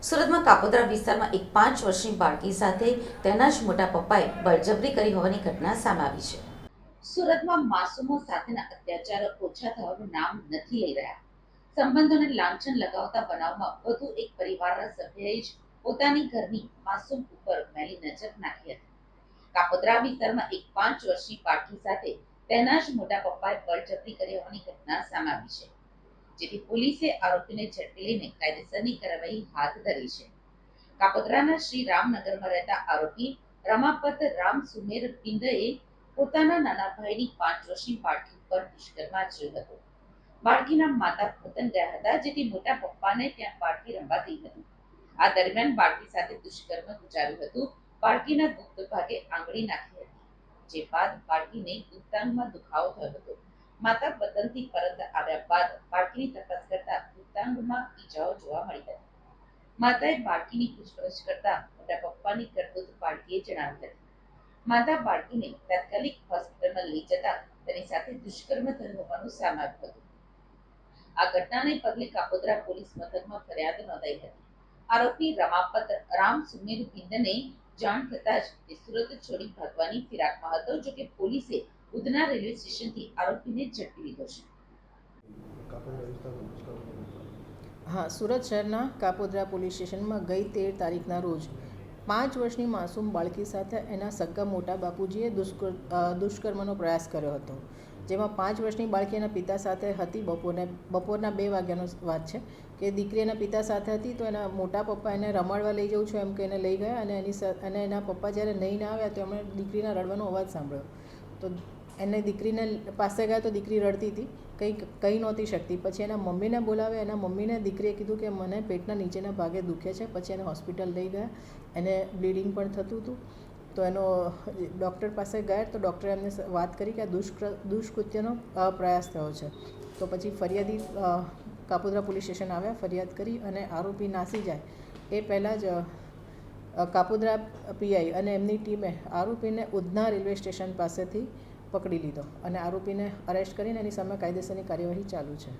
સુરતમાં કાપોદ્રા વિસ્તારમાં એક 5 વર્ષની બાળકી સાથે તેના જ મોટા પપ્પાએ બળજબરી કરી હોવાની ઘટના સામે આવી છે. સુરતમાં માસૂમો સાથેના અત્યાચારો ઓછા થવાનું નામ નથી લઈ રહ્યા. સંબંધોને લાંછન લગાવતા બનાવમાં વધુ એક પરિવારના સભ્યએ જ પોતાની ઘરની માસૂમ ઉપર મેલી નજર નાખી હતી. કાપોદ્રા વિસ્તારમાં એક 5 વર્ષની બાળકી સાથે તેના જ મોટા પપ્પાએ બળજબરી કરી હોવાની ઘટના સામે આવી છે, જેથી પોલીસે આરોપીને ઝડપી લઈને કાયદેસરની કાર્યવાહી હાથ ધરી છે. કાપોદ્રાના શ્રી રામનગરમાં રહેતા આરોપી રમાપત રામ સુમેર પિંદએ પોતાના નાના ભાઈની 5 વર્ષની બાળકી પર દુષ્કર્મ આચર્યું હતું. બાળકીના માતા વતન ગયા હતા, જેથી મોટા પપ્પાને ત્યાં બાળકી રમવા ગઈ હતી. આ દરમિયાન બાળકી સાથે દુષ્કર્મ ગુજાર્યું હતું. બાળકીના ગુપ્ત ભાગે આંગળી નાખી હતી, જે બાદ બાળકીને ગુપ્તાંગમાં દુખાવો થયો હતો. માતા વતનથી પરત આવ્યા બાદ બાળકીની તપાસ કરતા ગુપ્તાંગમાં ઈજાઓ જોવા મળી હતી. માતાએ બાળકીની પૂછપરછ કરતા મોટા પપ્પાની કરતૂત બાળકીએ જણાવી હતી. માતા બાળકીને તાત્કાલિક હોસ્પિટલમાં લઈ જતા તેની સાથે દુષ્કર્મ થયું હોવાનું સામે આવ્યું હતું. આ ઘટનાને પગલે કાપોદ્રા પોલીસ મથકમાં ફરિયાદ નોંધાઈ હતી. આરોપી રમાપત રામ સુમેર પિંદને જાણ થતાં જ તે સુરત છોડી ભાગવાની ફિરાકમાં હતો. જોકે પોલીસે ઉધના રેલવે સ્ટેશનથી આરોપીને ઝડપી લીધો છે. હા, સુરત શહેરના કાપોદ્રા પોલીસ સ્ટેશનમાં ગઈ 13 તારીખના રોજ 5 વર્ષની માસૂમ બાળકી સાથે એના સગ્ગા મોટા બાપુજીએ દુષ્કર્મનો પ્રયાસ કર્યો હતો. જેમાં 5 વર્ષની બાળકી એના પિતા સાથે હતી. બપોરના 2 વાગ્યાનો વાત છે કે દીકરી એના પિતા સાથે હતી, તો એના મોટા પપ્પા એને રમાડવા લઈ જવું છું એમ કહીને લઈ ગયા, અને એના પપ્પા જ્યારે નહીં ના આવ્યા તો એમણે દીકરીના રડવાનો અવાજ સાંભળ્યો. તો એને દીકરીને પાસે ગયા તો દીકરી રડતી હતી, કંઈ નહોતી શકતી. પછી એના મમ્મીને બોલાવ્યા. એના મમ્મીને દીકરીએ કીધું કે મને પેટના નીચેના ભાગે દુખે છે. પછી એને હોસ્પિટલ લઈ ગયા. એને બ્લીડિંગ પણ થતું હતું. તો એનો ડૉક્ટર પાસે ગયા તો ડૉક્ટરે એમને વાત કરી કે આ દુષ્કૃત્યનો પ્રયાસ થયો છે. તો પછી ફરિયાદી કાપોદ્રા પોલીસ સ્ટેશન આવ્યા, ફરિયાદ કરી, અને આરોપી નાસી જાય એ પહેલાં જ કાપોદ્રા પીઆઈ અને એમની ટીમે આરોપીને ઉધના રેલવે સ્ટેશન પાસેથી પકડી લીધો અને આરોપીને અરેસ્ટ કરીને એની સામે કાયદેસરની કાર્યવાહી ચાલુ છે.